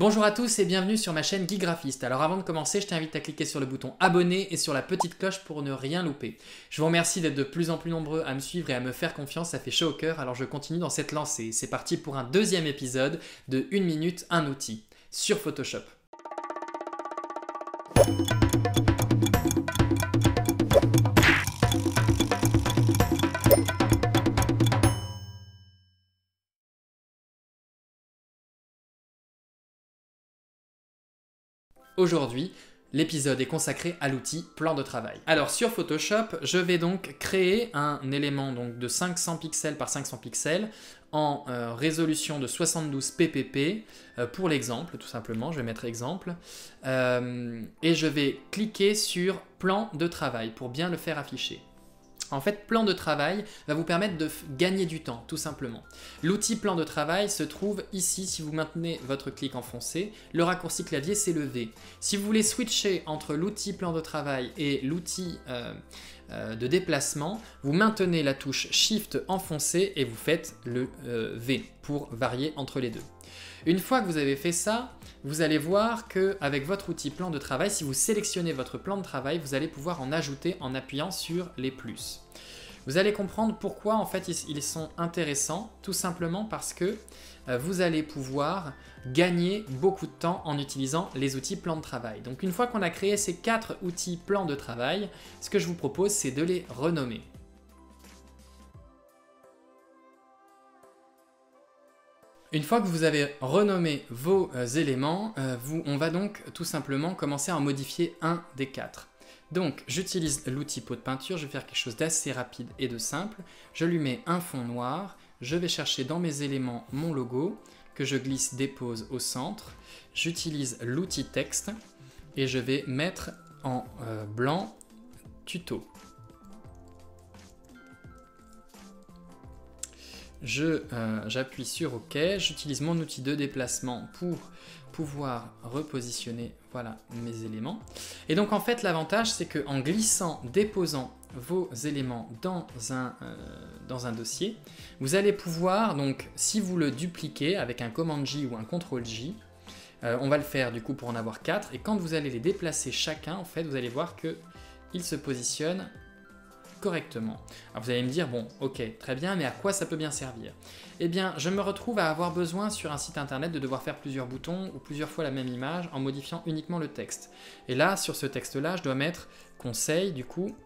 Bonjour à tous et bienvenue sur ma chaîne Geek Graphiste. Alors avant de commencer, je t'invite à cliquer sur le bouton abonner et sur la petite cloche pour ne rien louper. Je vous remercie d'être de plus en plus nombreux à me suivre et à me faire confiance, ça fait chaud au cœur, alors je continue dans cette lancée. C'est parti pour un deuxième épisode de 1 minute, un outil sur Photoshop. Aujourd'hui, l'épisode est consacré à l'outil plan de travail. Alors sur Photoshop, je vais donc créer un élément donc, de 500 pixels par 500 pixels en résolution de 72 ppp pour l'exemple, tout simplement, je vais mettre exemple. Et je vais cliquer sur plan de travail pour bien le faire afficher. En fait, plan de travail va vous permettre de gagner du temps, tout simplement. L'outil plan de travail se trouve ici, si vous maintenez votre clic enfoncé. Le raccourci clavier, c'est le V. Si vous voulez switcher entre l'outil plan de travail et l'outil de déplacement, vous maintenez la touche Shift enfoncé et vous faites le V pour varier entre les deux. Une fois que vous avez fait ça, vous allez voir qu'avec votre outil plan de travail, si vous sélectionnez votre plan de travail, vous allez pouvoir en ajouter en appuyant sur les plus. Vous allez comprendre pourquoi en fait ils sont intéressants, tout simplement parce que vous allez pouvoir gagner beaucoup de temps en utilisant les outils plan de travail. Donc une fois qu'on a créé ces 4 outils plan de travail, ce que je vous propose c'est de les renommer. Une fois que vous avez renommé vos éléments, on va donc tout simplement commencer à en modifier un des 4. Donc j'utilise l'outil pot de peinture, je vais faire quelque chose d'assez rapide et de simple. Je lui mets un fond noir, je vais chercher dans mes éléments mon logo, que je glisse dépose au centre. J'utilise l'outil texte et je vais mettre en blanc tuto. J'appuie sur OK, j'utilise mon outil de déplacement pour pouvoir repositionner voilà, mes éléments. Et donc en fait l'avantage c'est qu'en glissant, déposant vos éléments dans un dossier, vous allez pouvoir, donc si vous le dupliquez avec un commande J ou un CTRL J, on va le faire du coup pour en avoir 4, et quand vous allez les déplacer chacun, en fait vous allez voir qu'ils se positionnent correctement. Alors vous allez me dire, bon, ok, très bien, mais à quoi ça peut bien servir? Eh bien, je me retrouve à avoir besoin sur un site internet de devoir faire plusieurs boutons ou plusieurs fois la même image en modifiant uniquement le texte. Et là, sur ce texte-là, je dois mettre conseil, du coup.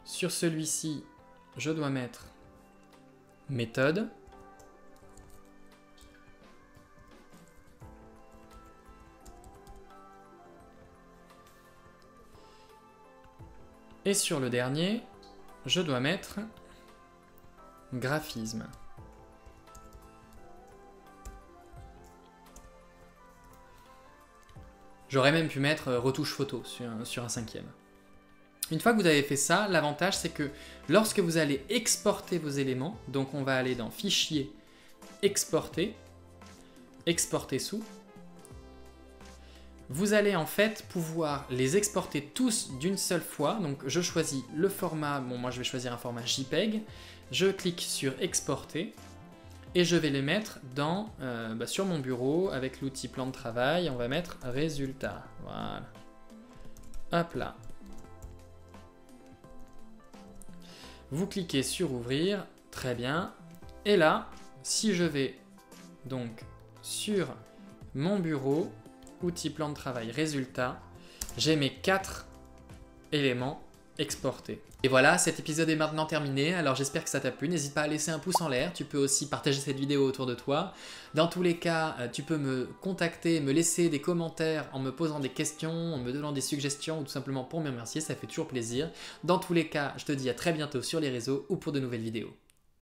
Sur celui-ci, je dois mettre méthode. Et sur le dernier, je dois mettre graphisme. J'aurais même pu mettre retouche photo sur un 5e. Une fois que vous avez fait ça, l'avantage c'est que lorsque vous allez exporter vos éléments, donc on va aller dans Fichier, Exporter, Exporter sous, vous allez en fait pouvoir les exporter tous d'une seule fois. Donc je choisis le format, bon moi je vais choisir un format JPEG, je clique sur exporter et je vais les mettre sur mon bureau avec l'outil plan de travail, on va mettre résultat, voilà, hop là. Vous cliquez sur ouvrir, très bien, et là si je vais donc sur mon bureau, outil plan de travail, résultat, j'ai mes 4 éléments exportés. Et voilà, cet épisode est maintenant terminé, alors j'espère que ça t'a plu, n'hésite pas à laisser un pouce en l'air, tu peux aussi partager cette vidéo autour de toi. Dans tous les cas, tu peux me contacter, me laisser des commentaires en me posant des questions, en me donnant des suggestions ou tout simplement pour me remercier, ça fait toujours plaisir. Dans tous les cas, je te dis à très bientôt sur les réseaux ou pour de nouvelles vidéos.